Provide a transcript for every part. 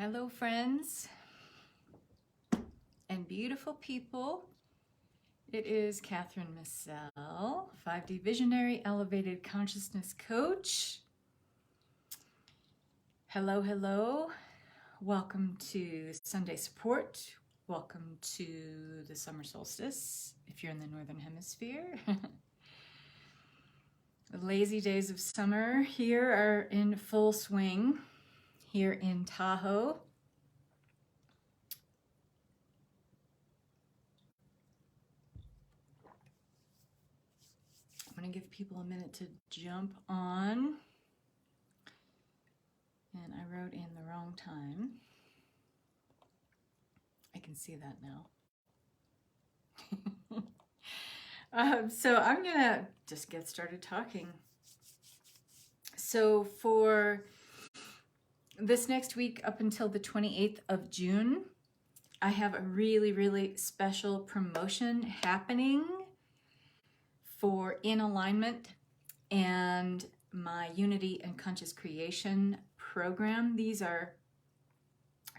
Hello, friends and beautiful people. It is Kathryn Missel, 5D Visionary Elevated Consciousness Coach. Hello, hello. Welcome to Sunday Support. Welcome to the summer solstice, if you're in the Northern Hemisphere. The lazy days of summer here are in full swing here in Tahoe. I'm going to give people a minute to jump on. And I wrote in the wrong time. I can see that now. So I'm going to just get started talking. So for this next week up until the 28th of June, I have a really special promotion happening for In Alignment and my Unity and Conscious Creation program. These are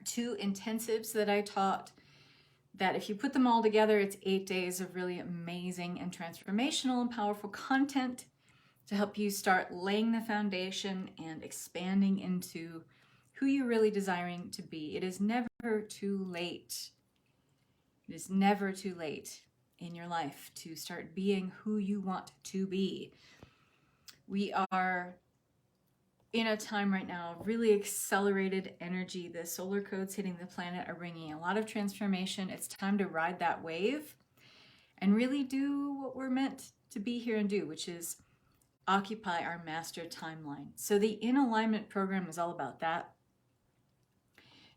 two intensives that I taught that if you put them all together, it's 8 days of really amazing and transformational and powerful content to help you start laying the foundation and expanding into who you're really desiring to be. It is never too late. It is never too late in your life to start being who you want to be. We are in a time right now of really accelerated energy. The solar codes hitting the planet are bringing a lot of transformation. It's time to ride that wave and really do what we're meant to be here and do, which is occupy our master timeline. So the In Alignment program is all about that.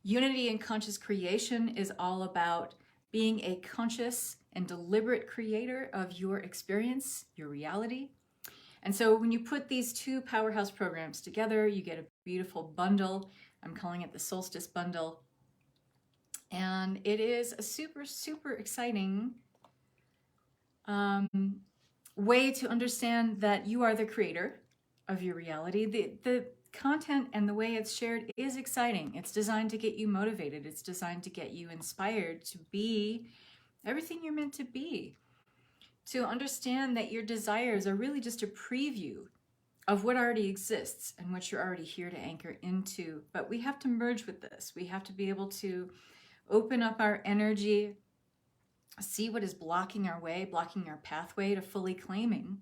Unity and Conscious Creation is all about being a conscious and deliberate creator of your experience, your reality. And so when you put these two powerhouse programs together, you get a beautiful bundle. I'm calling it the Solstice bundle. And it is a super exciting way to understand that you are the creator of your reality. The content and the way it's shared is exciting. It's designed to get you motivated. It's designed to get you inspired to be everything you're meant to be. To understand that your desires are really just a preview of what already exists and what you're already here to anchor into. But we have to merge with this. We have to be able to open up our energy, see what is blocking our way, blocking our pathway to fully claiming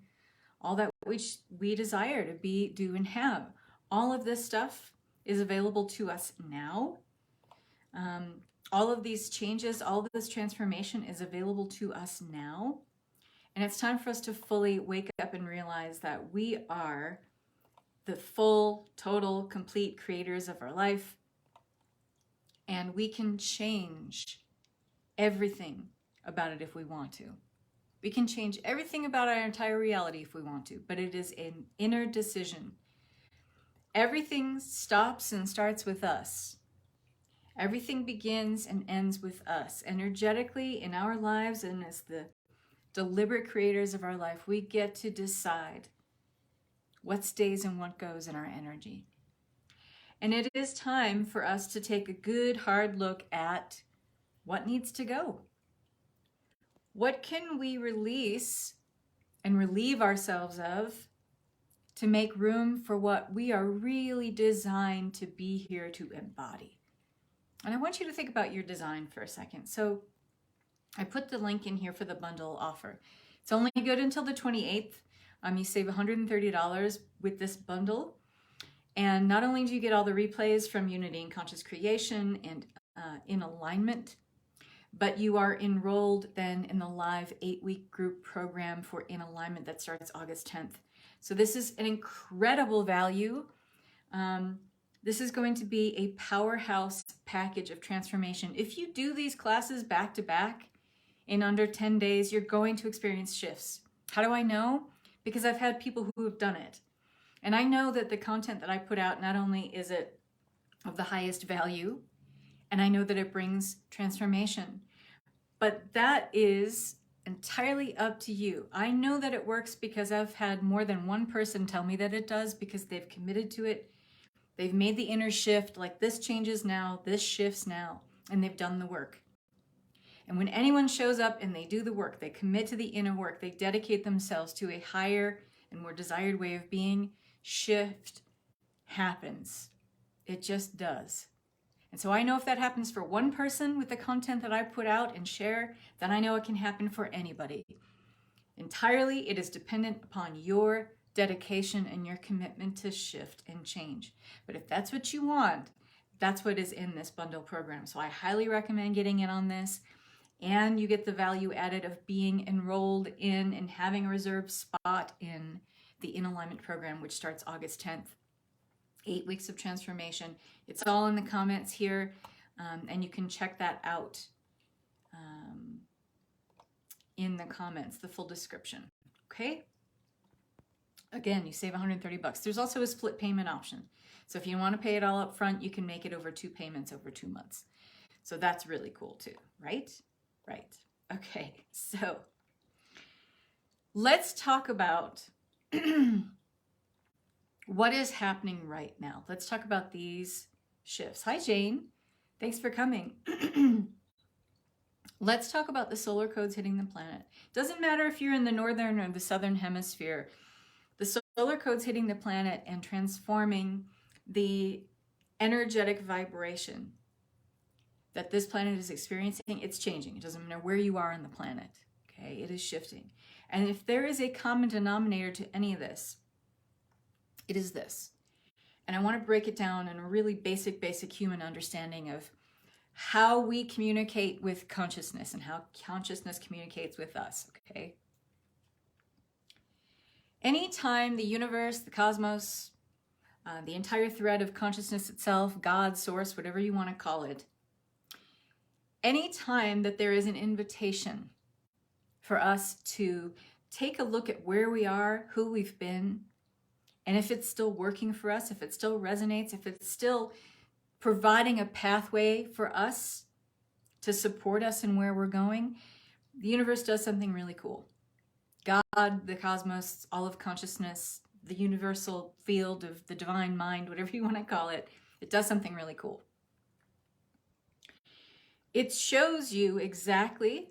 all that which we desire to be, do, and have. All of this stuff is available to us now. All of these changes, all of this transformation is available to us now. And it's time for us to fully wake up and realize that we are the full, total, complete creators of our life. And we can change everything about it if we want to. We can change everything about our entire reality if we want to, but it is an inner decision. Everything stops and starts with us. Everything begins and ends with us. Energetically in our lives and as the deliberate creators of our life, we get to decide what stays and what goes in our energy. And it is time for us to take a good hard look at what needs to go. What can we release and relieve ourselves of to make room for what we are really designed to be here to embody? And I want you to think about your design for a second. So I put the link in here for the bundle offer. It's only good until the 28th. You save $130 with this bundle. And not only do you get all the replays from Unity and Conscious Creation and In Alignment, but you are enrolled then in the live 8-week group program for In Alignment that starts August 10th. So this is an incredible value. This is going to be a powerhouse package of transformation. If you do these classes back to back in under 10 days, you're going to experience shifts. How do I know? Because I've had people who have done it. And I know that the content that I put out, not only is it of the highest value, and I know that it brings transformation, but that is entirely up to you. I know that it works because I've had more than one person tell me that it does because they've committed to it. They've made the inner shift, like this changes now, this shifts now, and they've done the work. And when anyone shows up and they do the work, they commit to the inner work, they dedicate themselves to a higher and more desired way of being, shift happens. It just does. And so I know if that happens for one person with the content that I put out and share, then I know it can happen for anybody. Entirely, it is dependent upon your dedication and your commitment to shift and change. But if that's what you want, that's what is in this bundle program. So I highly recommend getting in on this. And you get the value added of being enrolled in and having a reserved spot in the In Alignment program, which starts August 10th. 8 weeks of transformation. It's all in the comments here, and you can check that out in the comments, the full description. Okay? Again, you save $130. There's also a split payment option. So if you want to pay it all up front, you can make it over 2 payments over 2 months. So that's really cool too, right? Right. Okay, so let's talk about what is happening right now. Let's talk about these shifts. Hi, Jane. Thanks for coming. Let's talk about the solar codes hitting the planet. Doesn't matter if you're in the northern or the southern hemisphere. The solar codes hitting the planet and transforming the energetic vibration that this planet is experiencing, it's changing. It doesn't matter where you are on the planet, okay? It is shifting. And if there is a common denominator to any of this, it is this. And I want to break it down in a really basic human understanding of how we communicate with consciousness and how consciousness communicates with us, okay? Anytime the universe, the cosmos, the entire thread of consciousness itself, God, source, whatever you want to call it, anytime that there is an invitation for us to take a look at where we are, who we've been, and if it's still working for us, if it still resonates, if it's still providing a pathway for us to support us in where we're going, the universe does something really cool. God, the cosmos, all of consciousness, the universal field of the divine mind, whatever you want to call it, it does something really cool. It shows you exactly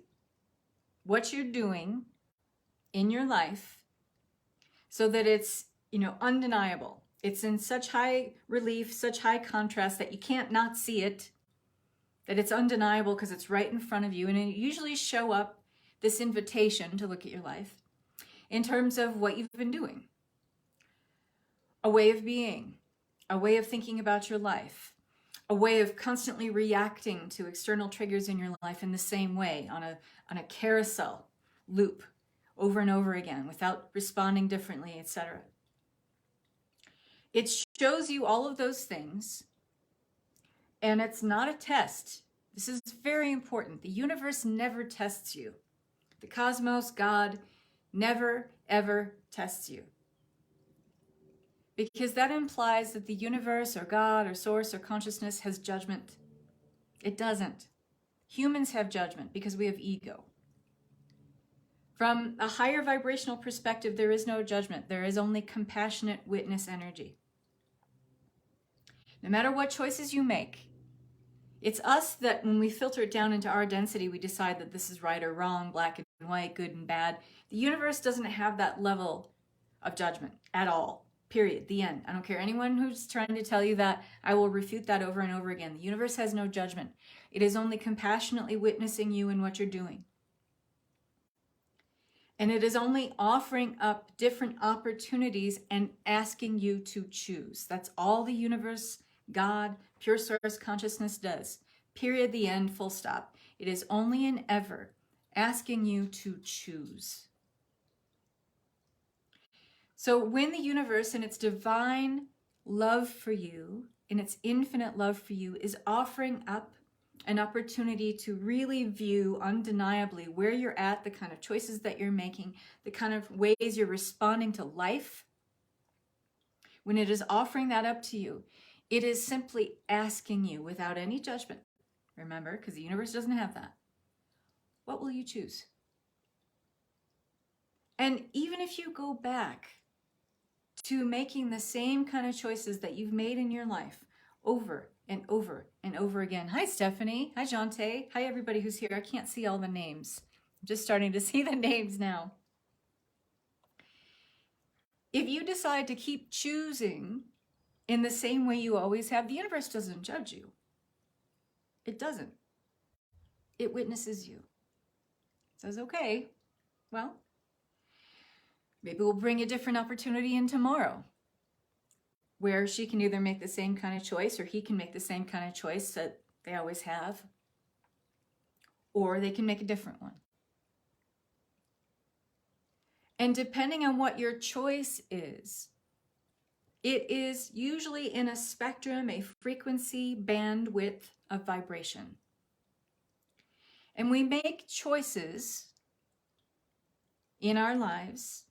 what you're doing in your life so that it's, undeniable. It's in such high relief, such high contrast that you can't not see it, that it's undeniable because it's right in front of you. And it usually show up, this invitation to look at your life, in terms of what you've been doing. A way of being, a way of thinking about your life, a way of constantly reacting to external triggers in your life in the same way, on a carousel loop over and over again without responding differently, etc. It shows you all of those things, and it's not a test. This is very important. The universe never tests you. The cosmos, God, never, ever tests you. Because that implies that the universe or God or source or consciousness has judgment. It doesn't. Humans have judgment because we have ego. From a higher vibrational perspective, there is no judgment. There is only compassionate witness energy. No matter what choices you make, it's us that when we filter it down into our density, we decide that this is right or wrong, black and white, good and bad. The universe doesn't have that level of judgment at all. Period. The end. I don't care anyone who's trying to tell you that. I will refute that over and over again. The universe has no judgment. It is only compassionately witnessing you and what you're doing. And it is only offering up different opportunities and asking you to choose. That's all the universe, God, pure source consciousness does. Period, the end, full stop. It is only and ever asking you to choose. So when the universe in its divine love for you, in its infinite love for you, is offering up an opportunity to really view undeniably where you're at, the kind of choices that you're making, the kind of ways you're responding to life, when it is offering that up to you, it is simply asking you without any judgment, remember, because the universe doesn't have that, what will you choose? And even if you go back to making the same kind of choices that you've made in your life over and over and over again. Hi, Stephanie. Hi, Jante. Hi, everybody who's here. I can't see all the names. I'm just starting to see the names now. If you decide to keep choosing in the same way you always have, the universe doesn't judge you. It doesn't. It witnesses you. It says, okay, well, maybe we'll bring a different opportunity in tomorrow where she can either make the same kind of choice or he can make the same kind of choice that they always have, or they can make a different one. And depending on what your choice is, it is usually in a spectrum, a frequency, bandwidth of vibration. And we make choices in our lives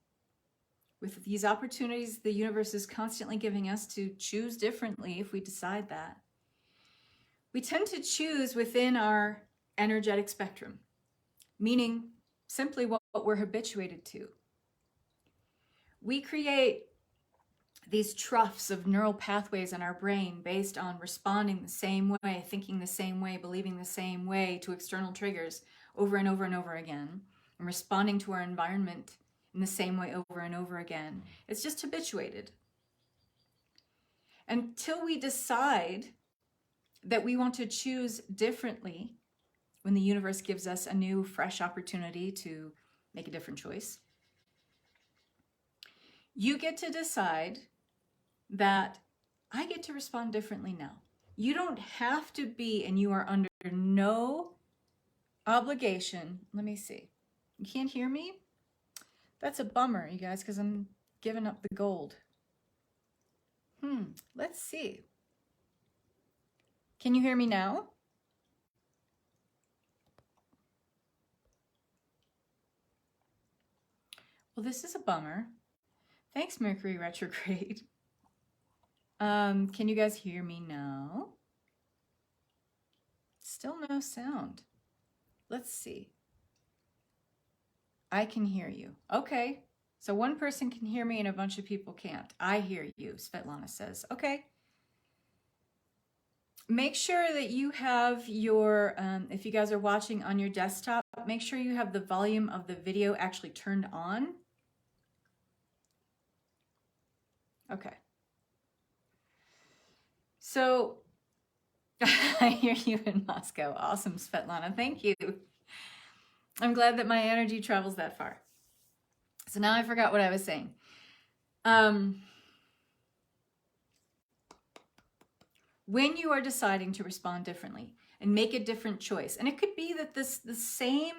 with these opportunities the universe is constantly giving us to choose differently if we decide that. We tend to choose within our energetic spectrum, meaning simply what we're habituated to. We create these troughs of neural pathways in our brain based on responding the same way, thinking the same way, believing the same way to external triggers over and over and over again, and responding to our environment in the same way over and over again. It's just habituated. Until we decide that we want to choose differently, when the universe gives us a new, fresh opportunity to make a different choice, you get to decide that I get to respond differently now. You don't have to be, and you are under no obligation. Let me see. You can't hear me? That's a bummer, you guys, because I'm giving up the gold. Let's see. Can you hear me now? Well, this is a bummer. Thanks, Mercury retrograde. Can you guys hear me now? Still no sound. Let's see. I can hear you. Okay. So one person can hear me and a bunch of people can't. I hear you, Svetlana says. Okay. Make sure that you have your, if you guys are watching on your desktop, make sure you have the volume of the video actually turned on. Okay. So I hear you in Moscow. Awesome, Svetlana. Thank you. I'm glad that my energy travels that far. So now I forgot what I was saying. When you are deciding to respond differently and make a different choice, and it could be that the same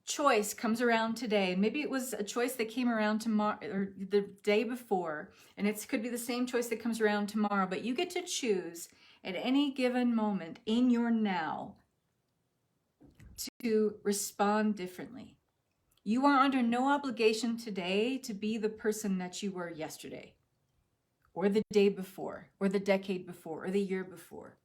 choice comes around today, and maybe it was a choice that came around tomorrow or the day before, and it could be the same choice that comes around tomorrow, but you get to choose at any given moment in your now to respond differently. You are under no obligation today to be the person that you were yesterday, or the day before, or the decade before, or the year before.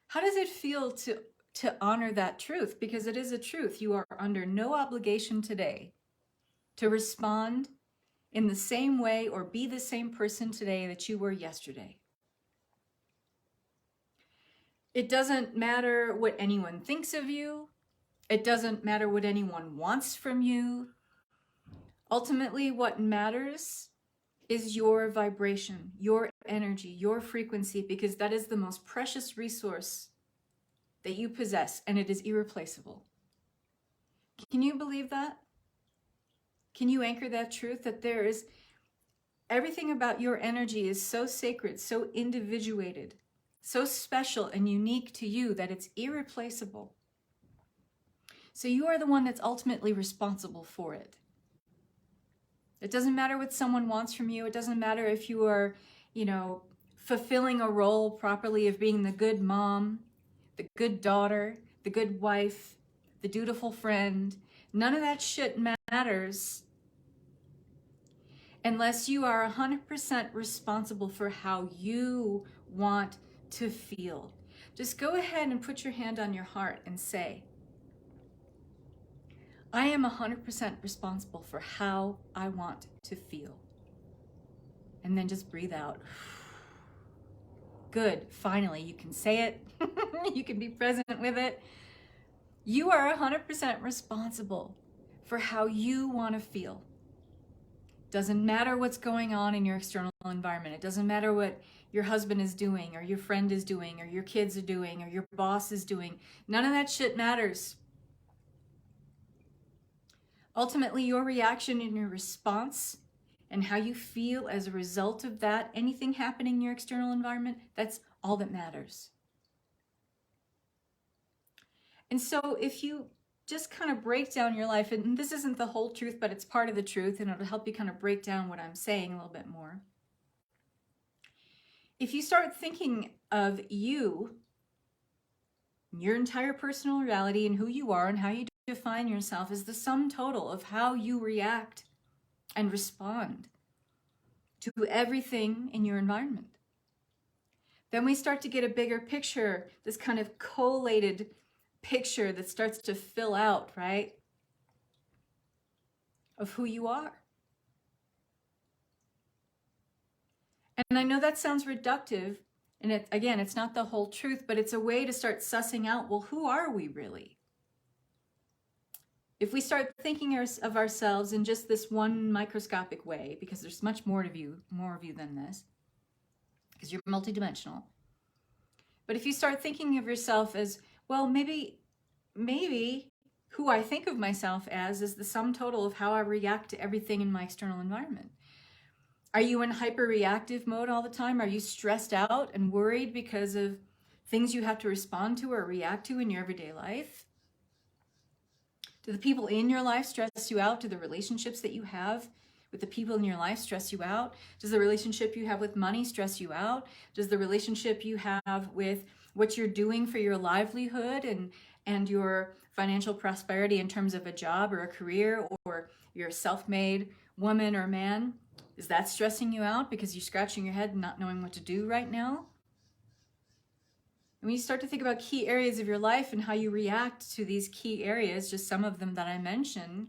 How does it feel to honor that truth? Because it is a truth. You are under no obligation today to respond in the same way or be the same person today that you were yesterday. It doesn't matter what anyone thinks of you. It doesn't matter what anyone wants from you. Ultimately, what matters is your vibration, your energy, your frequency, because that is the most precious resource that you possess, and it is irreplaceable. Can you believe that? Can you anchor that truth that there is everything about your energy is so sacred, so individuated, so special and unique to you that it's irreplaceable. So you are the one that's ultimately responsible for it. It doesn't matter what someone wants from you. It doesn't matter if you are, fulfilling a role properly of being the good mom, the good daughter, the good wife, the dutiful friend. None of that shit matters unless you are 100% responsible for how you want to feel. Just go ahead and put your hand on your heart and say, I am 100% responsible for how I want to feel. And then just breathe out. Good. Finally, you can say it. You can be present with it. You are 100% responsible for how you want to feel. Doesn't matter what's going on in your external environment. It doesn't matter what your husband is doing, or your friend is doing, or your kids are doing, or your boss is doing. None of that shit matters. Ultimately, your reaction and your response and how you feel as a result of that, anything happening in your external environment, that's all that matters. And so if you just kind of break down your life, and this isn't the whole truth, but it's part of the truth, and it'll help you kind of break down what I'm saying a little bit more. If you start thinking of you, your entire personal reality, and who you are and how you define yourself as the sum total of how you react and respond to everything in your environment, then we start to get a bigger picture, this kind of collated picture that starts to fill out, right, of who you are. And I know that sounds reductive, and it's not the whole truth, but it's a way to start sussing out, well, who are we really? If we start thinking of ourselves in just this one microscopic way, because there's much more of you than this, because you're multidimensional. But if you start thinking of yourself as, well, maybe who I think of myself as is the sum total of how I react to everything in my external environment. Are you in hyper-reactive mode all the time? Are you stressed out and worried because of things you have to respond to or react to in your everyday life? Do the people in your life stress you out? Do the relationships that you have with the people in your life stress you out? Does the relationship you have with money stress you out? Does the relationship you have with what you're doing for your livelihood and your financial prosperity in terms of a job or a career, or you're a self-made woman or man, is that stressing you out because you're scratching your head and not knowing what to do right now? And when you start to think about key areas of your life and how you react to these key areas, just some of them that I mentioned,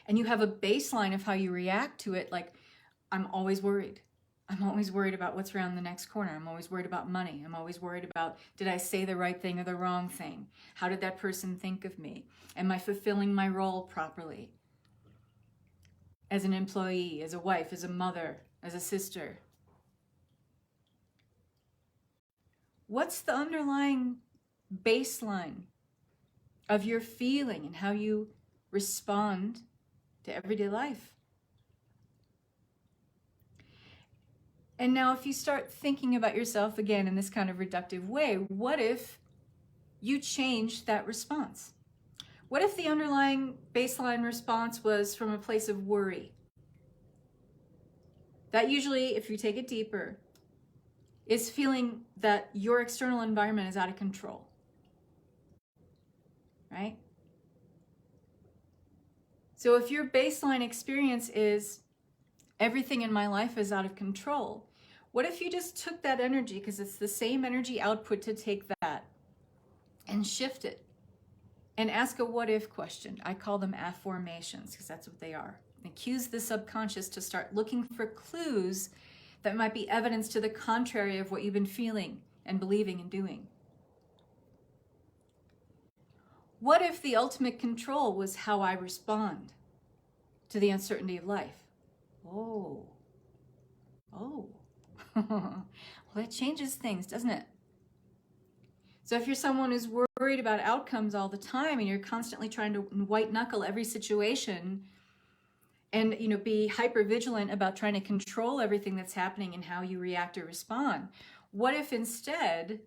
and you have a baseline of how you react to it, like, I'm always worried. I'm always worried about what's around the next corner. I'm always worried about money. I'm always worried about, did I say the right thing or the wrong thing? How did that person think of me? Am I fulfilling my role properly? As an employee, as a wife, as a mother, as a sister. What's the underlying baseline of your feeling and how you respond to everyday life? And now if you start thinking about yourself again in this kind of reductive way, what if you changed that response? What if the underlying baseline response was from a place of worry? That usually, if you take it deeper, is feeling that your external environment is out of control, right? So if your baseline experience is everything in my life is out of control, what if you just took that energy, because it's the same energy output, to take that and shift it and ask a what if question. I call them affirmations because that's what they are. And cues the subconscious to start looking for clues that might be evidence to the contrary of what you've been feeling and believing and doing. What if the ultimate control was how I respond to the uncertainty of life? Oh. Well, that changes things, doesn't it? So if you're someone who's worried about outcomes all the time and you're constantly trying to white knuckle every situation and be hyper vigilant about trying to control everything that's happening and how you react or respond, what if instead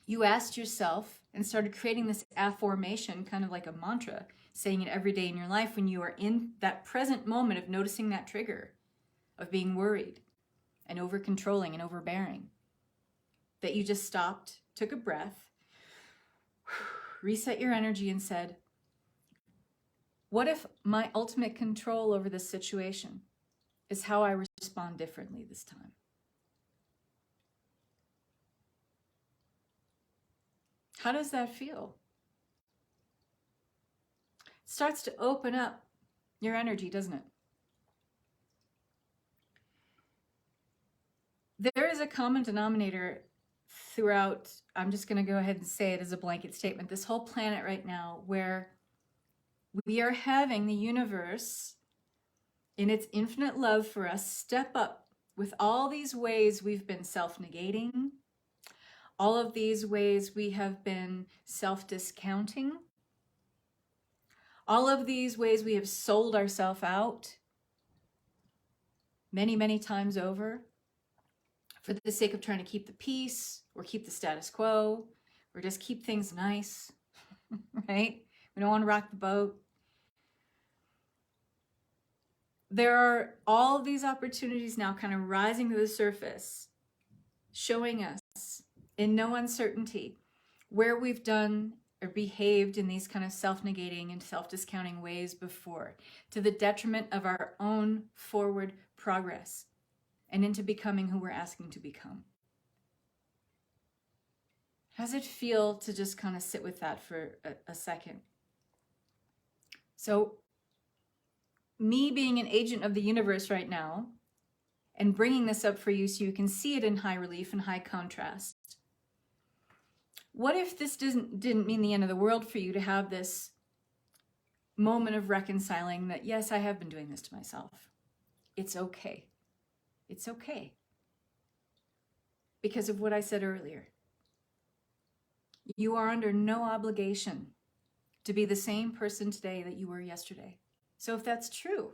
you asked yourself and started creating this affirmation, kind of like a mantra, saying it every day in your life when you are in that present moment of noticing that trigger of being worried and over controlling and overbearing, that you just stopped, took a breath, reset your energy and said, what if my ultimate control over this situation is how I respond differently this time? How does that feel? starts to open up your energy, doesn't it? There is a common denominator throughout, I'm just going to go ahead and say it as a blanket statement, this whole planet right now, where we are having the universe in its infinite love for us step up with all these ways we've been self-negating, all of these ways we have been self-discounting, all of these ways we have sold ourselves out many, many times over for the sake of trying to keep the peace or keep the status quo or just keep things nice, right? We don't want to rock the boat. There are all of these opportunities now kind of rising to the surface, showing us in no uncertainty where we've done or behaved in these kind of self-negating and self-discounting ways before, to the detriment of our own forward progress and into becoming who we're asking to become. How does it feel to just kind of sit with that for a second? So, me being an agent of the universe right now and bringing this up for you so you can see it in high relief and high contrast. What if this didn't mean the end of the world for you to have this moment of reconciling that, yes, I have been doing this to myself. It's okay. It's okay. Because of what I said earlier. You are under no obligation to be the same person today that you were yesterday. So if that's true,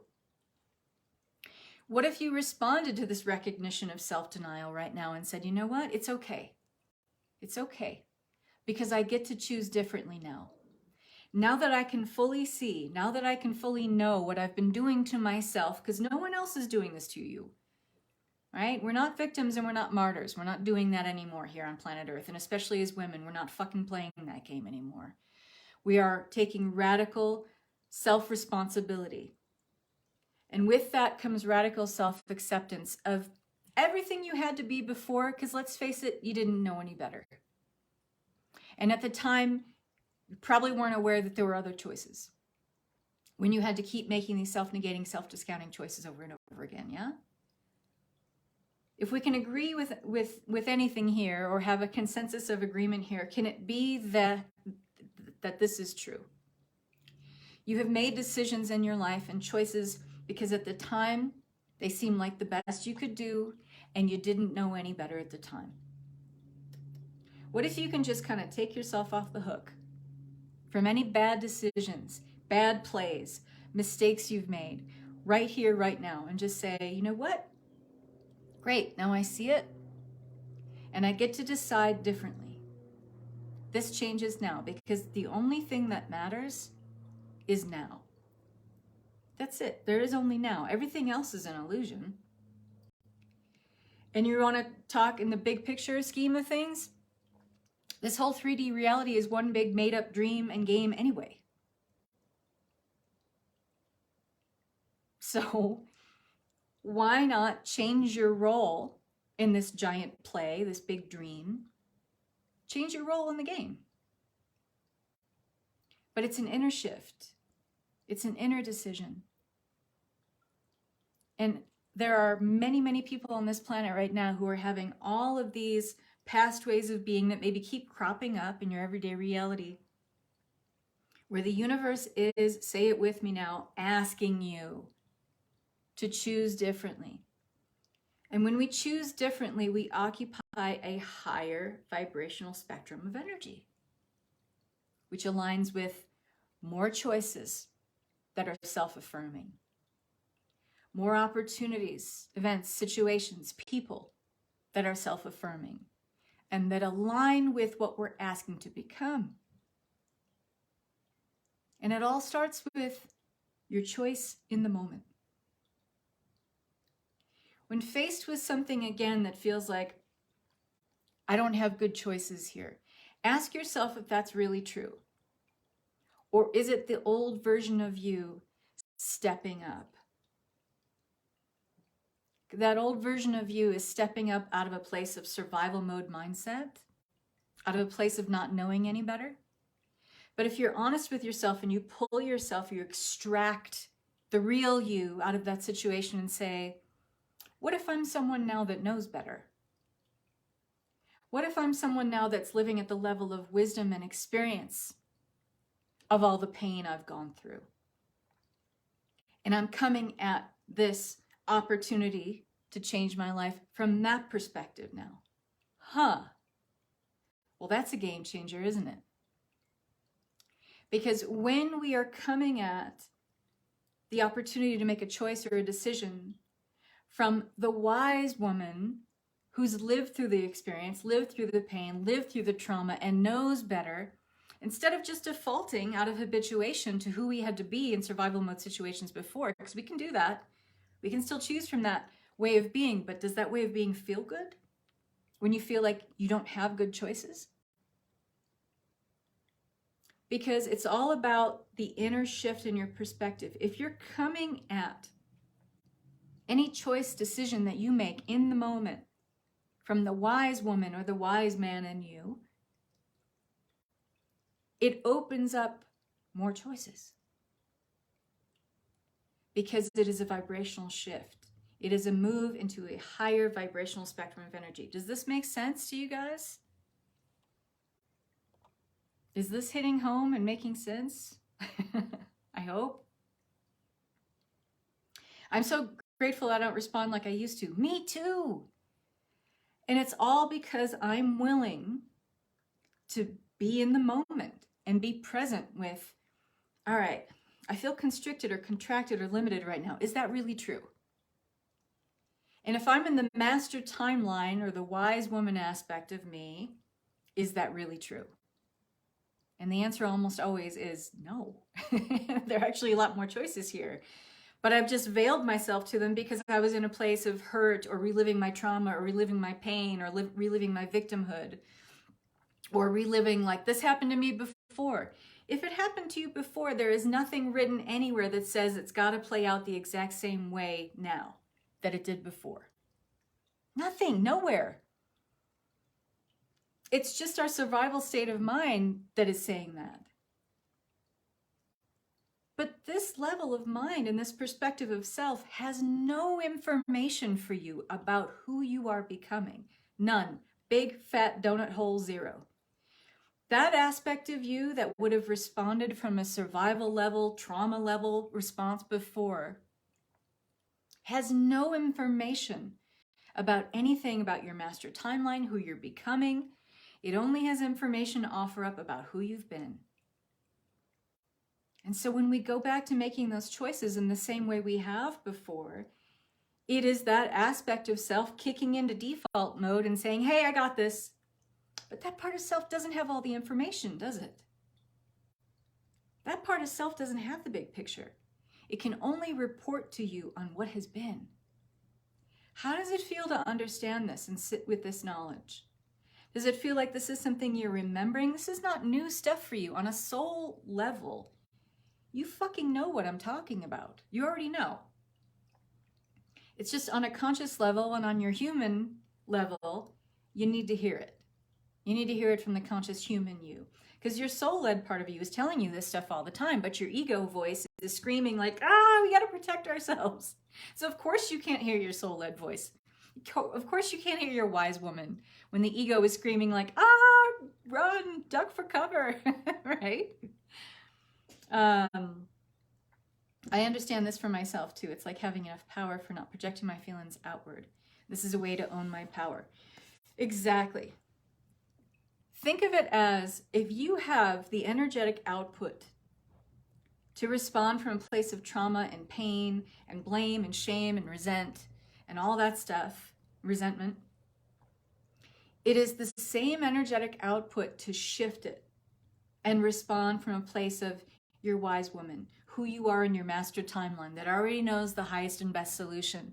what if you responded to this recognition of self-denial right now and said, you know what? It's okay. It's okay. Because I get to choose differently now. Now that I can fully see, now that I can fully know what I've been doing to myself, because no one else is doing this to you, right? We're not victims and we're not martyrs. We're not doing that anymore here on planet Earth. And especially as women, we're not fucking playing that game anymore. We are taking radical self-responsibility. And with that comes radical self-acceptance of everything you had to be before, because let's face it, you didn't know any better. And at the time, you probably weren't aware that there were other choices. When you had to keep making these self-negating, self-discounting choices over and over again, yeah? If we can agree with anything here or have a consensus of agreement here, can it be that this is true? You have made decisions in your life and choices because at the time they seemed like the best you could do and you didn't know any better at the time. What if you can just kind of take yourself off the hook from any bad decisions, bad plays, mistakes you've made right here, right now, and just say, you know what? Great, now I see it and I get to decide differently. This changes now because the only thing that matters is now. That's it. There is only now. Everything else is an illusion. And you want to talk in the big picture scheme of things? This whole 3D reality is one big made up dream and game anyway. So why not change your role in this giant play, this big dream? Change your role in the game. But it's an inner shift. It's an inner decision. And there are many, many people on this planet right now who are having all of these past ways of being that maybe keep cropping up in your everyday reality, where the universe is, say it with me now, asking you to choose differently. And when we choose differently, we occupy a higher vibrational spectrum of energy, which aligns with more choices that are self-affirming, more opportunities, events, situations, people that are self-affirming and that align with what we're asking to become. And it all starts with your choice in the moment. When faced with something again that feels like, I don't have good choices here, ask yourself if that's really true. Or is it the old version of you stepping up? That old version of you is stepping up out of a place of survival mode mindset, out of a place of not knowing any better. But if you're honest with yourself and you pull yourself, you extract the real you out of that situation and say, what if I'm someone now that knows better? What if I'm someone now that's living at the level of wisdom and experience of all the pain I've gone through? And I'm coming at this opportunity to change my life from that perspective now. Well, that's a game changer, isn't it? Because when we are coming at the opportunity to make a choice or a decision from the wise woman who's lived through the experience, lived through the pain, lived through the trauma, and knows better, instead of just defaulting out of habituation to who we had to be in survival mode situations before, because we can do that. We can still choose from that way of being, but does that way of being feel good when you feel like you don't have good choices? Because it's all about the inner shift in your perspective. If you're coming at any choice decision that you make in the moment from the wise woman or the wise man in you, it opens up more choices. Because it is a vibrational shift. It is a move into a higher vibrational spectrum of energy. Does this make sense to you guys? Is this hitting home and making sense? I hope. I'm so grateful I don't respond like I used to. Me too. And it's all because I'm willing to be in the moment and be present with, all right, I feel constricted or contracted or limited right now. Is that really true? And if I'm in the master timeline or the wise woman aspect of me, is that really true? And the answer almost always is no. There are actually a lot more choices here. But I've just veiled myself to them because I was in a place of hurt or reliving my trauma or reliving my pain or reliving my victimhood or reliving like this happened to me before. If it happened to you before, there is nothing written anywhere that says it's got to play out the exact same way now that it did before. Nothing, nowhere. It's just our survival state of mind that is saying that. But this level of mind and this perspective of self has no information for you about who you are becoming. None. Big, fat donut hole, zero. That aspect of you that would have responded from a survival level, trauma level response before has no information about anything about your master timeline, who you're becoming. It only has information to offer up about who you've been. And so when we go back to making those choices in the same way we have before, it is that aspect of self kicking into default mode and saying, hey, I got this. But that part of self doesn't have all the information, does it? That part of self doesn't have the big picture. It can only report to you on what has been. How does it feel to understand this and sit with this knowledge? Does it feel like this is something you're remembering? This is not new stuff for you on a soul level. You fucking know what I'm talking about. You already know. It's just on a conscious level and on your human level, you need to hear it. You need to hear it from the conscious human you. Because your soul-led part of you is telling you this stuff all the time, but your ego voice is screaming like, we got to protect ourselves. So of course you can't hear your soul-led voice. Of course you can't hear your wise woman when the ego is screaming like, run, duck for cover, right? I understand this for myself too. It's like having enough power for not projecting my feelings outward. This is a way to own my power. Exactly. Think of it as if you have the energetic output to respond from a place of trauma and pain and blame and shame and resent and all that stuff, resentment. It is the same energetic output to shift it and respond from a place of your wise woman, who you are in your master timeline that already knows the highest and best solution.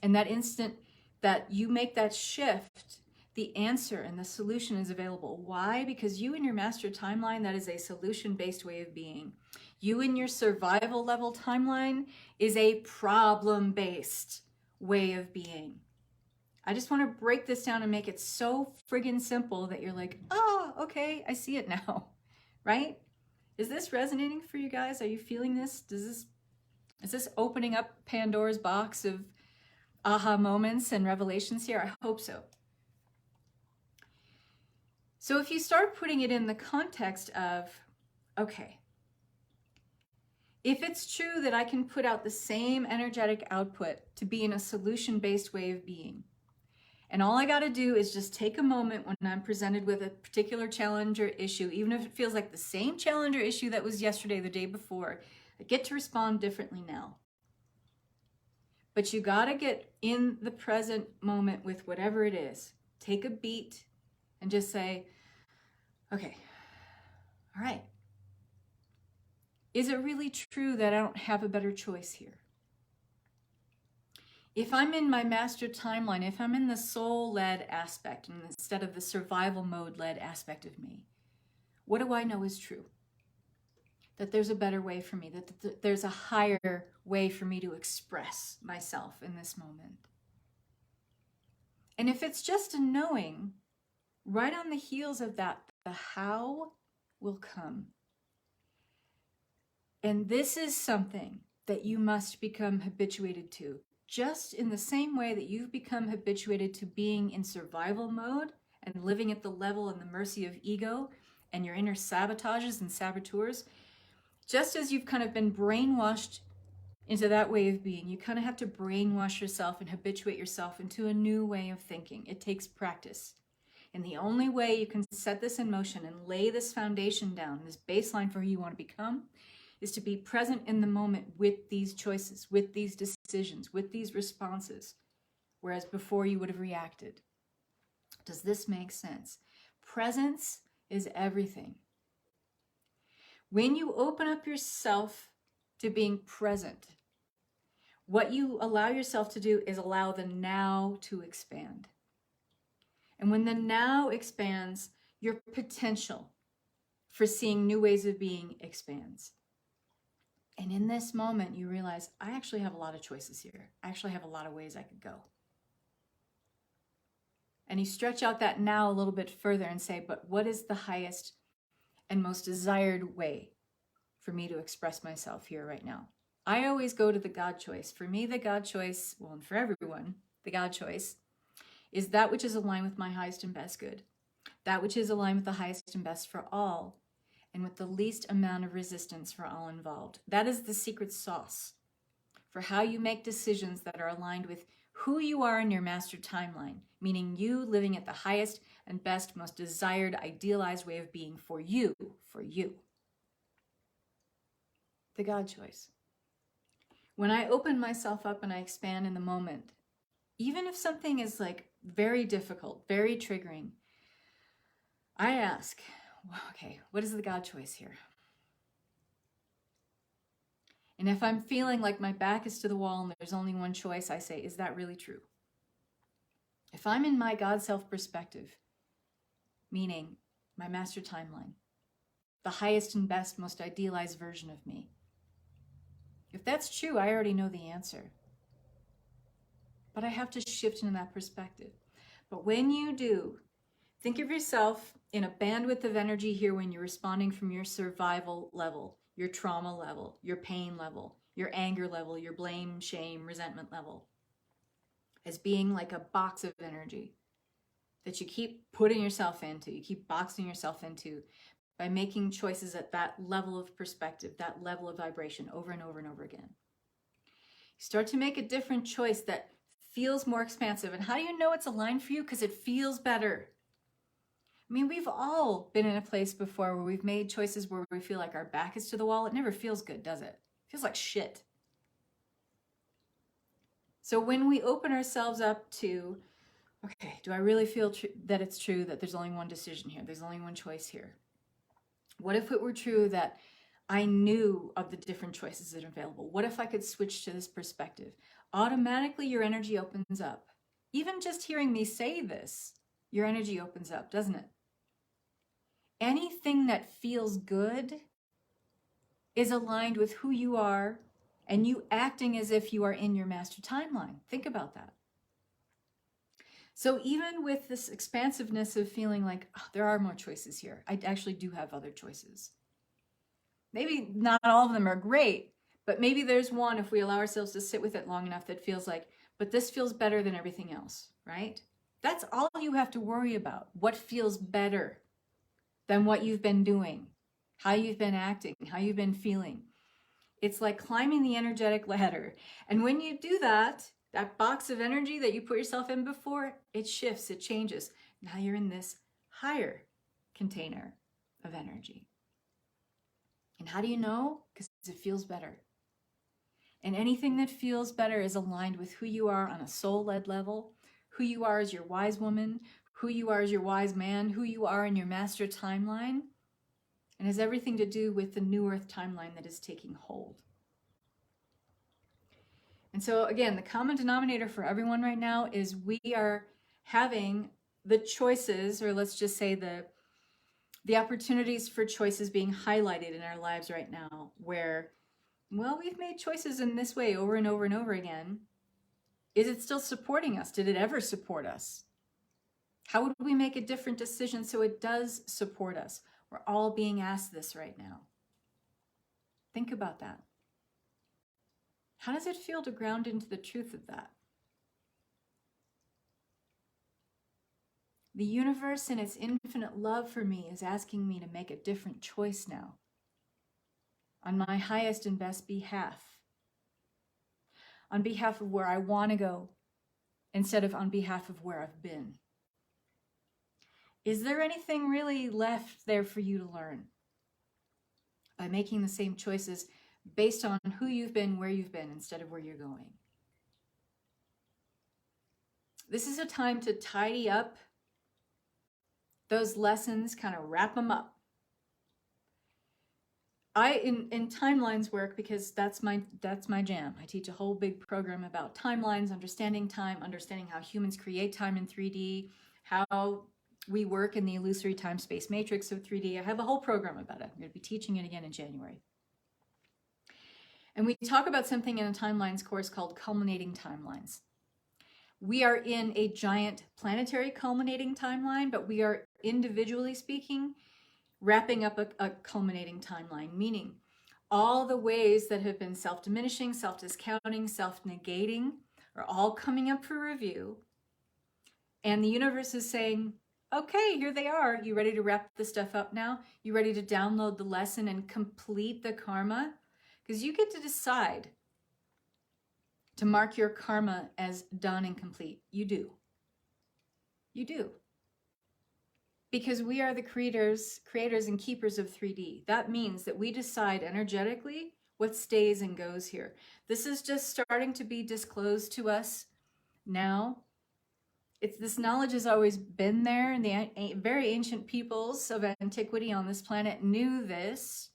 And that instant that you make that shift, the answer and the solution is available. Why? Because you in your master timeline, that is a solution-based way of being. You in your survival level timeline is a problem-based way of being. I just want to break this down and make it so friggin' simple that you're like, okay, I see it now, right? Is this resonating for you guys? Are you feeling this? Is this opening up Pandora's box of aha moments and revelations here? I hope so. So if you start putting it in the context of, okay, if it's true that I can put out the same energetic output to be in a solution-based way of being, and all I got to do is just take a moment when I'm presented with a particular challenge or issue, even if it feels like the same challenge or issue that was yesterday, the day before, I get to respond differently now. But you got to get in the present moment with whatever it is. Take a beat and just say, okay, all right. Is it really true that I don't have a better choice here? If I'm in my master timeline, if I'm in the soul-led aspect instead of the survival mode-led aspect of me, what do I know is true? That there's a better way for me, that there's a higher way for me to express myself in this moment. And if it's just a knowing, right on the heels of that, the how will come. And this is something that you must become habituated to. Just in the same way that you've become habituated to being in survival mode and living at the level and the mercy of ego and your inner sabotages and saboteurs, just as you've kind of been brainwashed into that way of being, you kind of have to brainwash yourself and habituate yourself into a new way of thinking. It takes practice. And the only way you can set this in motion and lay this foundation down, this baseline for who you want to become, is to be present in the moment with these choices, with these decisions, with these responses, whereas before you would have reacted. Does this make sense? Presence is everything. When you open up yourself to being present, what you allow yourself to do is allow the now to expand. And when the now expands, your potential for seeing new ways of being expands. And in this moment, you realize, I actually have a lot of choices here. I actually have a lot of ways I could go. And you stretch out that now a little bit further and say, but what is the highest and most desired way for me to express myself here right now? I always go to the God choice. For me, the God choice, well, and for everyone, the God choice is that which is aligned with my highest and best good. That which is aligned with the highest and best for all, and with the least amount of resistance for all involved. That is the secret sauce for how you make decisions that are aligned with who you are in your master timeline, meaning you living at the highest and best, most desired, idealized way of being for you, for you. The God choice. When I open myself up and I expand in the moment, even if something is like very difficult, very triggering, I ask, okay, what is the God choice here? And if I'm feeling like my back is to the wall and there's only one choice, I say, is that really true? If I'm in my God self perspective, meaning my master timeline, the highest and best, most idealized version of me, if that's true, I already know the answer. But I have to shift into that perspective. But when you do, think of yourself in a bandwidth of energy here when you're responding from your survival level, your trauma level, your pain level, your anger level, your blame, shame, resentment level, as being like a box of energy that you keep putting yourself into, you keep boxing yourself into by making choices at that level of perspective, that level of vibration over and over and over again. You start to make a different choice that feels more expansive. And how do you know it's aligned for you? Because it feels better. I mean, we've all been in a place before where we've made choices where we feel like our back is to the wall. It never feels good, does it? It feels like shit. So when we open ourselves up to, okay, do I really feel that it's true that there's only one decision here? There's only one choice here. What if it were true that I knew of the different choices that are available? What if I could switch to this perspective? Automatically, your energy opens up. Even just hearing me say this, your energy opens up, doesn't it? Anything that feels good is aligned with who you are and you acting as if you are in your master timeline. Think about that. So even with this expansiveness of feeling like, oh, there are more choices here, I actually do have other choices. Maybe not all of them are great, but maybe there's one, if we allow ourselves to sit with it long enough, that feels like, but this feels better than everything else, right? That's all you have to worry about. What feels better than what you've been doing, how you've been acting, how you've been feeling. It's like climbing the energetic ladder. And when you do that, that box of energy that you put yourself in before, it shifts, it changes. Now you're in this higher container of energy. And how do you know? Because it feels better. And anything that feels better is aligned with who you are on a soul-led level, who you are as your wise woman, who you are as your wise man, who you are in your master timeline, and has everything to do with the new earth timeline that is taking hold. And so again, the common denominator for everyone right now is we are having the choices, or let's just say the opportunities for choices being highlighted in our lives right now, where, well, we've made choices in this way over and over and over again. Is it still supporting us? Did it ever support us? How would we make a different decision so it does support us? We're all being asked this right now. Think about that. How does it feel to ground into the truth of that? The universe in its infinite love for me is asking me to make a different choice now, on my highest and best behalf, on behalf of where I want to go, instead of on behalf of where I've been. Is there anything really left there for you to learn by making the same choices based on who you've been, where you've been, instead of where you're going? This is a time to tidy up those lessons, kind of wrap them up. In timelines work, because that's my jam. I teach a whole big program about timelines, understanding time, understanding how humans create time in 3D, how we work in the illusory time-space matrix of 3D. I have a whole program about it. I'm going to be teaching it again in January. And we talk about something in a timelines course called culminating timelines. We are in a giant planetary culminating timeline, but we are, individually speaking, wrapping up a culminating timeline, meaning all the ways that have been self-diminishing, self-discounting, self-negating are all coming up for review. And the universe is saying, okay, here they are. You ready to wrap this stuff up now? You ready to download the lesson and complete the karma? Because you get to decide to mark your karma as done and complete. You do. You do. Because we are the creators and keepers of 3D. That means that we decide energetically what stays and goes here. This is just starting to be disclosed to us now. This knowledge has always been there, and the very ancient peoples of antiquity on this planet knew this,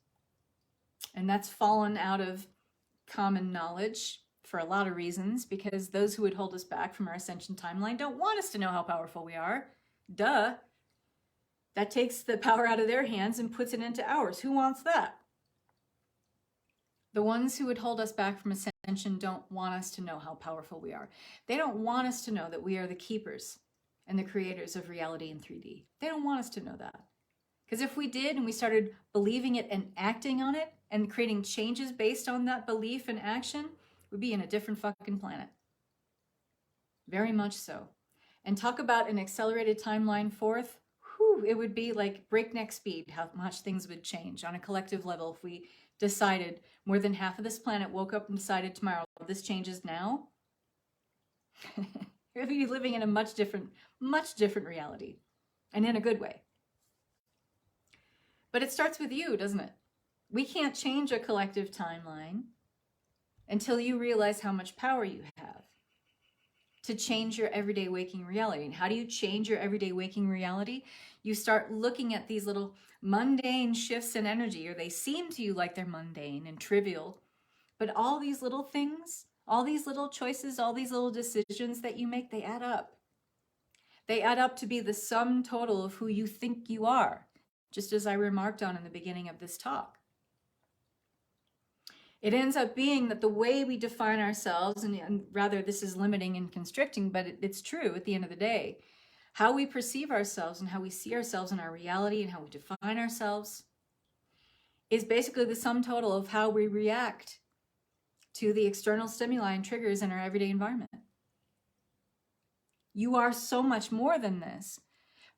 and that's fallen out of common knowledge for a lot of reasons, because those who would hold us back from our ascension timeline don't want us to know how powerful we are. Duh. That takes the power out of their hands and puts it into ours. Who wants that? The ones who would hold us back from ascension don't want us to know how powerful we are. They don't want us to know that we are the keepers and the creators of reality in 3D. They don't want us to know that. Because if we did, and we started believing it and acting on it and creating changes based on that belief and action, we'd be in a different fucking planet. Very much so. And talk about an accelerated timeline forth. Whew, it would be like breakneck speed how much things would change on a collective level if we decided more than half of this planet woke up and decided tomorrow, this changes now. We'd be living in a much different reality, and in a good way. But it starts with you, doesn't it? We can't change a collective timeline until you realize how much power you have to change your everyday waking reality. And how do you change your everyday waking reality? You start looking at these little mundane shifts in energy, or they seem to you like they're mundane and trivial. But all these little things, all these little choices, all these little decisions that you make, they add up. They add up to be the sum total of who you think you are, just as I remarked on in the beginning of this talk. It ends up being that the way we define ourselves, and rather this is limiting and constricting, but it's true at the end of the day, how we perceive ourselves and how we see ourselves in our reality and how we define ourselves is basically the sum total of how we react to the external stimuli and triggers in our everyday environment. You are so much more than this.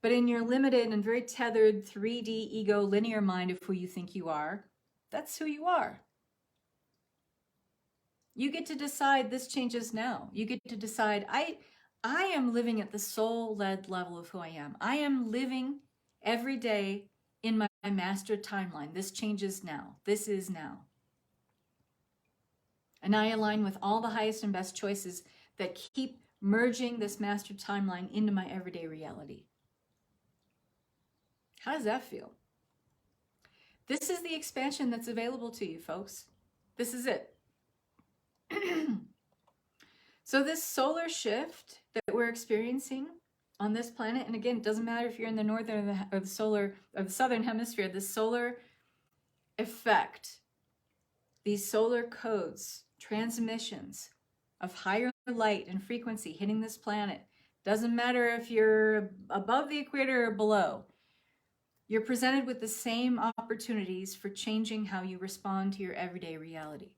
But in your limited and very tethered 3D ego linear mind of who you think you are, that's who you are. You get to decide this changes now. You get to decide, I am living at the soul-led level of who I am. I am living every day in my master timeline. This changes now. This is now. And I align with all the highest and best choices that keep merging this master timeline into my everyday reality. How does that feel? This is the expansion that's available to you, folks. This is it. So this solar shift that we're experiencing on this planet, and again, it doesn't matter if you're in the northern or the southern hemisphere, the solar effect, these solar codes, transmissions of higher light and frequency hitting this planet, doesn't matter if you're above the equator or below, you're presented with the same opportunities for changing how you respond to your everyday reality.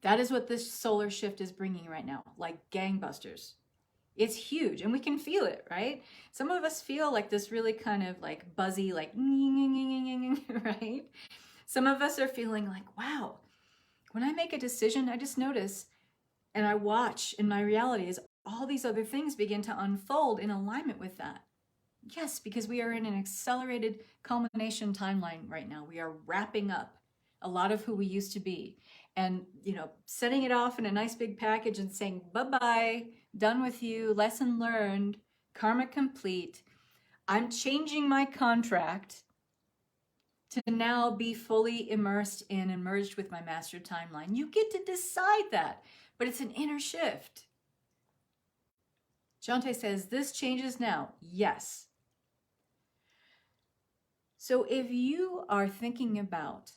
That is what this solar shift is bringing right now, like gangbusters. It's huge, and we can feel it, right? Some of us feel like this really kind of like buzzy, like, right? Some of us are feeling like, wow, when I make a decision, I just notice and I watch in my reality as all these other things begin to unfold in alignment with that. Yes, because we are in an accelerated culmination timeline right now. We are wrapping up a lot of who we used to be and, setting it off in a nice big package and saying, bye-bye, done with you, lesson learned, karma complete. I'm changing my contract to now be fully immersed in and merged with my master timeline. You get to decide that, but it's an inner shift. Jante says, this changes now. Yes. So if you are thinking about,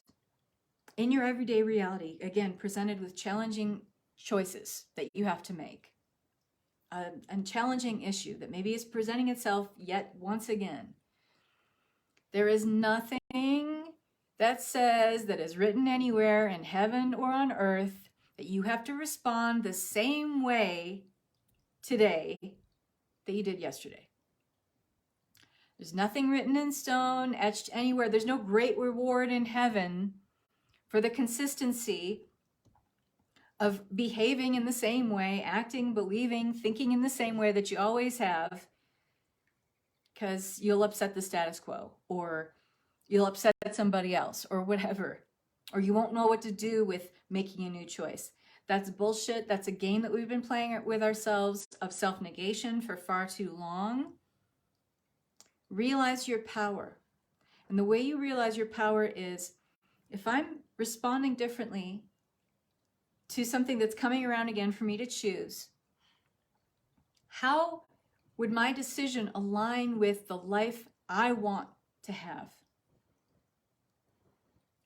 in your everyday reality, again, presented with challenging choices that you have to make, a challenging issue that maybe is presenting itself yet once again, there is nothing that says, that is written anywhere in heaven or on earth, that you have to respond the same way today that you did yesterday. There's nothing written in stone, etched anywhere. There's no great reward in heaven for the consistency of behaving in the same way, acting, believing, thinking in the same way that you always have, because you'll upset the status quo, or you'll upset somebody else, or whatever, or you won't know what to do with making a new choice. That's bullshit. That's a game that we've been playing with ourselves of self-negation for far too long. Realize your power. And the way you realize your power is, if I'm responding differently to something that's coming around again for me to choose, how would my decision align with the life I want to have?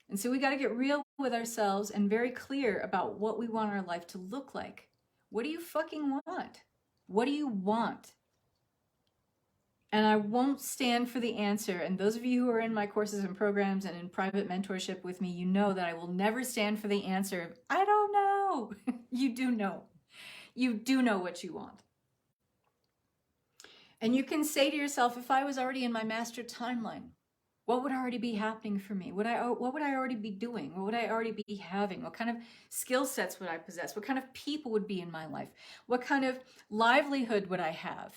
And so we got to get real with ourselves and very clear about what we want our life to look like. What do you fucking want? What do you want? And I won't stand for the answer. And those of you who are in my courses and programs and in private mentorship with me, you know that I will never stand for the answer of, I don't know. You do know. You do know what you want. And you can say to yourself, if I was already in my master timeline, what would already be happening for me? What would I already be doing? What would I already be having? What kind of skill sets would I possess? What kind of people would be in my life? What kind of livelihood would I have?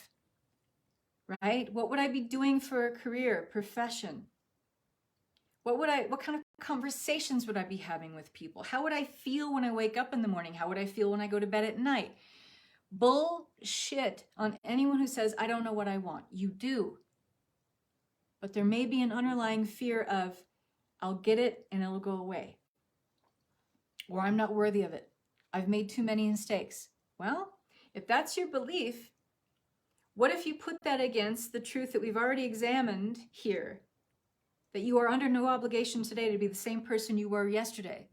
Right? What would I be doing for a career, profession? What kind of conversations would I be having with people? How would I feel when I wake up in the morning? How would I feel when I go to bed at night? Bullshit on anyone who says, I don't know what I want. You do. But there may be an underlying fear of, I'll get it and it'll go away. Or I'm not worthy of it. I've made too many mistakes. Well, if that's your belief, what if you put that against the truth that we've already examined here? that you are under no obligation today to be the same person you were yesterday.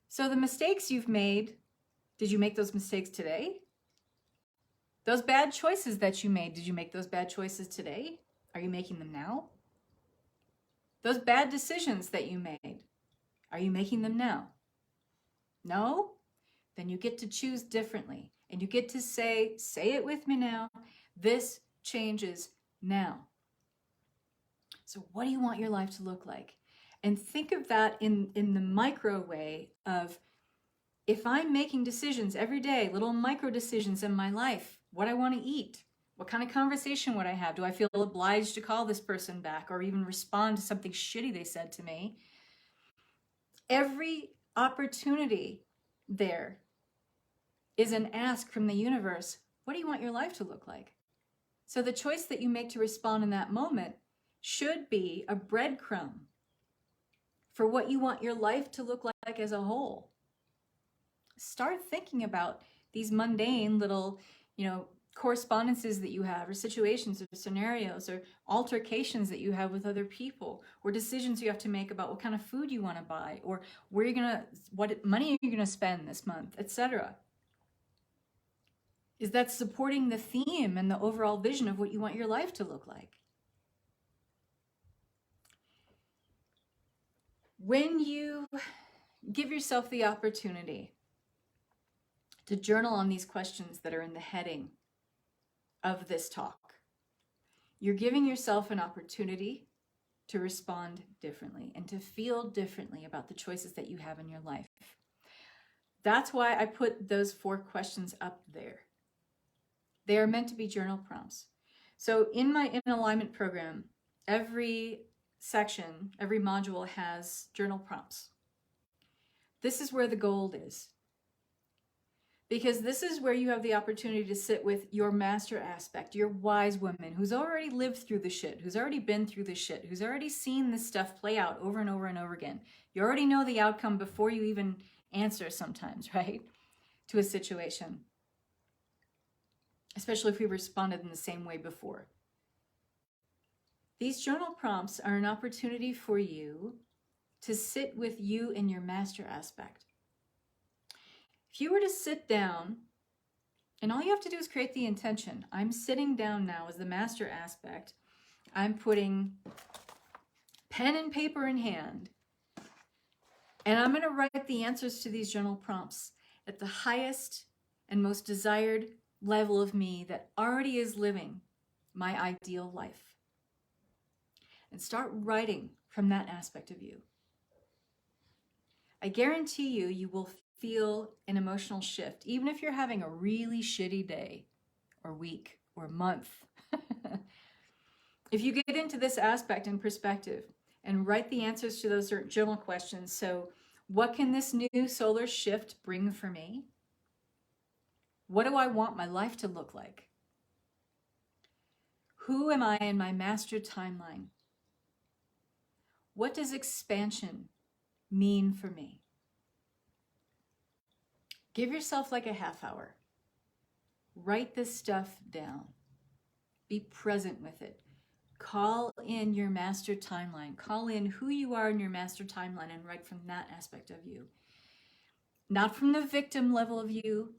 So the mistakes you've made, did you make those mistakes today? Those bad choices that you made, did you make those bad choices today? Are you making them now? Those bad decisions that you made, are you making them now? No? Then you get to choose differently. And you get to say it with me now, this changes now. So what do you want your life to look like? And think of that in the micro way of, if I'm making decisions every day, little micro decisions in my life, what I want to eat, what kind of conversation would I have? Do I feel obliged to call this person back or even respond to something shitty they said to me? Every opportunity there is an ask from the universe, what do you want your life to look like? So the choice that you make to respond in that moment should be a breadcrumb for what you want your life to look like as a whole. Start thinking about these mundane little, correspondences that you have, or situations or scenarios or altercations that you have with other people, or decisions you have to make about what kind of food you want to buy, or what money you're gonna spend this month, etc. Is that supporting the theme and the overall vision of what you want your life to look like? When you give yourself the opportunity to journal on these questions that are in the heading of this talk, you're giving yourself an opportunity to respond differently and to feel differently about the choices that you have in your life. That's why I put those 4 questions up there. They are meant to be journal prompts. So in my In Alignment program, every section, every module has journal prompts. This is where the gold is. Because this is where you have the opportunity to sit with your master aspect, your wise woman who's already lived through the shit, who's already been through the shit, who's already seen this stuff play out over and over and over again. You already know the outcome before you even answer sometimes, right? To a situation. Especially if we responded in the same way before. These journal prompts are an opportunity for you to sit with you in your master aspect. If you were to sit down, and all you have to do is create the intention. I'm sitting down now as the master aspect. I'm putting pen and paper in hand, and I'm going to write the answers to these journal prompts at the highest and most desired level of me that already is living my ideal life. And start writing from that aspect of you. I guarantee you will feel an emotional shift, even if you're having a really shitty day or week or month. If you get into this aspect and perspective and write the answers to those journal questions. So what can this new solar shift bring for me? What do I want my life to look like? Who am I in my master timeline? What does expansion mean for me? Give yourself like a half hour. Write this stuff down. Be present with it. Call in your master timeline. Call in who you are in your master timeline and write from that aspect of you. Not from the victim level of you.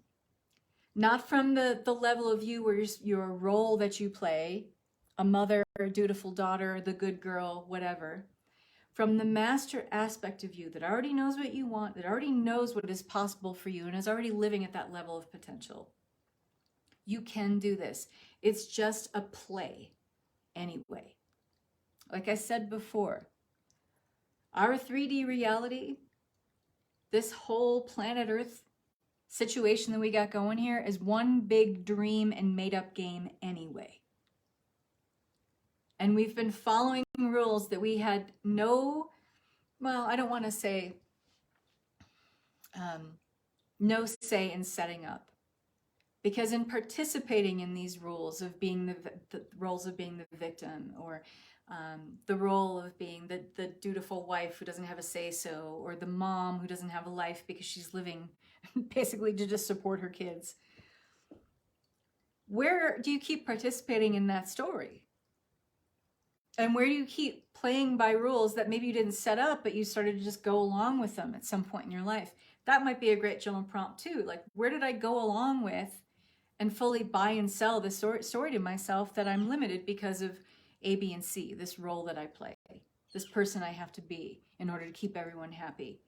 Not from the level of you where your role that you play, a mother, a dutiful daughter, the good girl, whatever. From the master aspect of you that already knows what you want, that already knows what is possible for you and is already living at that level of potential. You can do this. It's just a play anyway. Like I said before, our 3D reality, this whole planet Earth situation that we got going here is one big dream and made up game anyway. And we've been following rules that we had no say in setting up. Because in participating in these rules of being the roles of being the victim, or the role of being the dutiful wife who doesn't have a say-so, or the mom who doesn't have a life because she's living basically to just support her kids. Where do you keep participating in that story? And where do you keep playing by rules that maybe you didn't set up, but you started to just go along with them at some point in your life? That might be a great journal prompt too. Like, where did I go along with and fully buy and sell the story to myself that I'm limited because of A, B, and C, this role that I play, this person I have to be in order to keep everyone happy?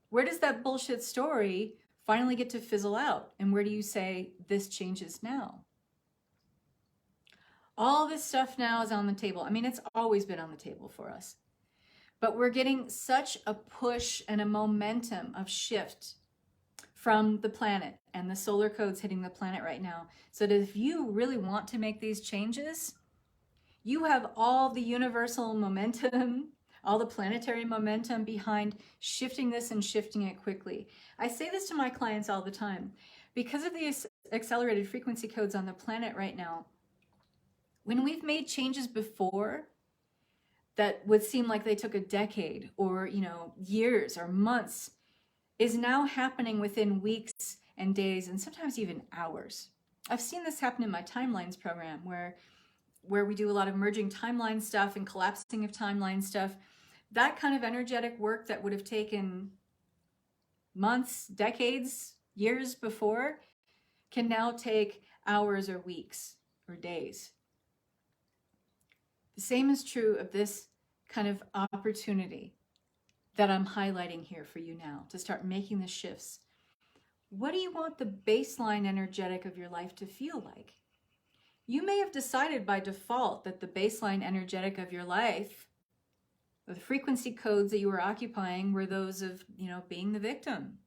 Where does that bullshit story finally get to fizzle out? And where do you say, this changes now? All this stuff now is on the table. I mean, it's always been on the table for us. But we're getting such a push and a momentum of shift from the planet and the solar codes hitting the planet right now. So that if you really want to make these changes, you have all the universal momentum, all the planetary momentum behind shifting this and shifting it quickly. I say this to my clients all the time. Because of the accelerated frequency codes on the planet right now, when we've made changes before that would seem like they took a decade or, years or months, is now happening within weeks and days and sometimes even hours. I've seen this happen in my Timelines program where we do a lot of merging timeline stuff and collapsing of timeline stuff. That kind of energetic work that would have taken months, decades, years before can now take hours or weeks or days. The same is true of this kind of opportunity that I'm highlighting here for you now to start making the shifts. What do you want the baseline energetic of your life to feel like? You may have decided by default that the baseline energetic of your life, the frequency codes that you were occupying, were those of, being the victim.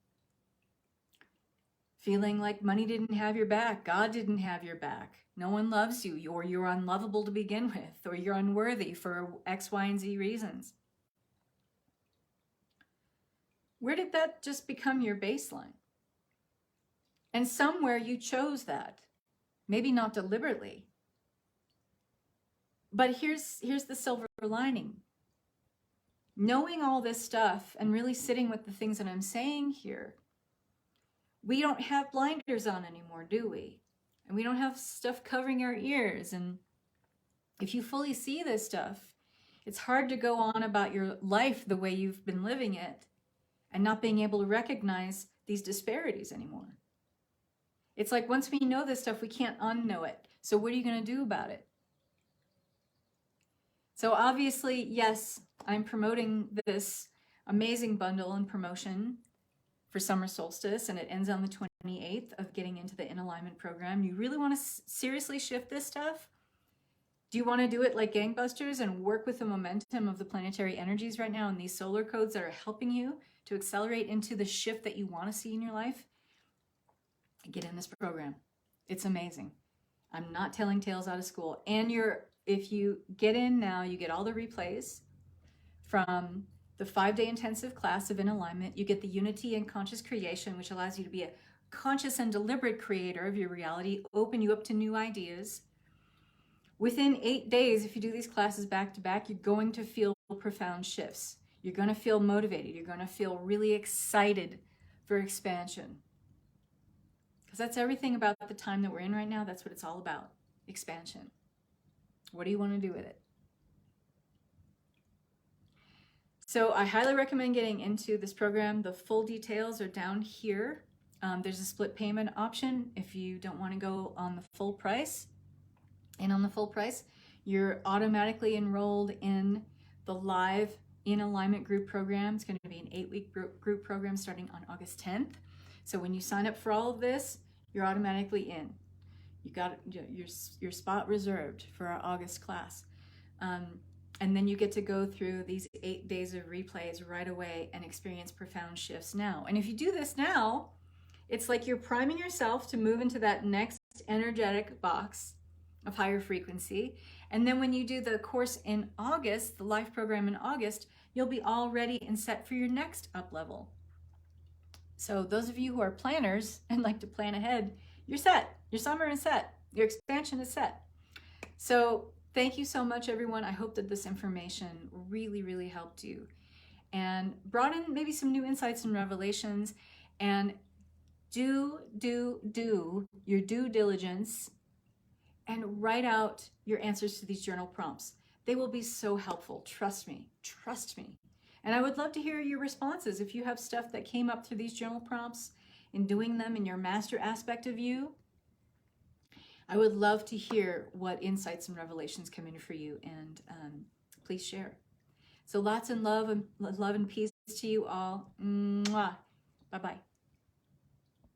Feeling like money didn't have your back, God didn't have your back, no one loves you, or you're unlovable to begin with, or you're unworthy for X, Y, and Z reasons. Where did that just become your baseline? And somewhere you chose that. Maybe not deliberately. But here's the silver lining. Knowing all this stuff and really sitting with the things that I'm saying here, we don't have blinders on anymore, do we? And we don't have stuff covering our ears. And if you fully see this stuff, it's hard to go on about your life the way you've been living it and not being able to recognize these disparities anymore. It's like once we know this stuff, we can't unknow it. So what are you going to do about it? So obviously, yes, I'm promoting this amazing bundle and promotion for summer solstice, and it ends on the 28th of getting into the In Alignment program. You really want to seriously shift this stuff? Do you want to do it like gangbusters and work with the momentum of the planetary energies right now and these solar codes that are helping you to accelerate into the shift that you want to see in your life? Get in this program. It's amazing. I'm not telling tales out of school. And if you get in now, you get all the replays from the 5-day intensive class of In Alignment. You get the Unity and Conscious Creation, which allows you to be a conscious and deliberate creator of your reality, open you up to new ideas. Within 8 days, if you do these classes back to back, you're going to feel profound shifts. You're going to feel motivated. You're going to feel really excited for expansion. Because that's everything about the time that we're in right now. That's what it's all about. Expansion. What do you want to do with it? So I highly recommend getting into this program. The full details are down here. There's a split payment option if you don't want to go on the full price. And on the full price, you're automatically enrolled in the live In Alignment group program. It's going to be an 8-week group program starting on August 10th. So when you sign up for all of this, you're automatically in. You got your spot reserved for our August class. And then you get to go through these 8 days of replays right away and experience profound shifts now. And if you do this now, it's like you're priming yourself to move into that next energetic box of higher frequency. And then when you do the course in August, the live program in August, you'll be all ready and set for your next up level. So those of you who are planners and like to plan ahead, you're set. Your summer is set. Your expansion is set. So thank you so much, everyone. I hope that this information really, really helped you and brought in maybe some new insights and revelations. And do your due diligence and write out your answers to these journal prompts. They will be so helpful. Trust me. Trust me. And I would love to hear your responses. If you have stuff that came up through these journal prompts in doing them in your master aspect of you, I would love to hear what insights and revelations come in for you, and please share. So lots of love and peace to you all. Mwah. Bye-bye.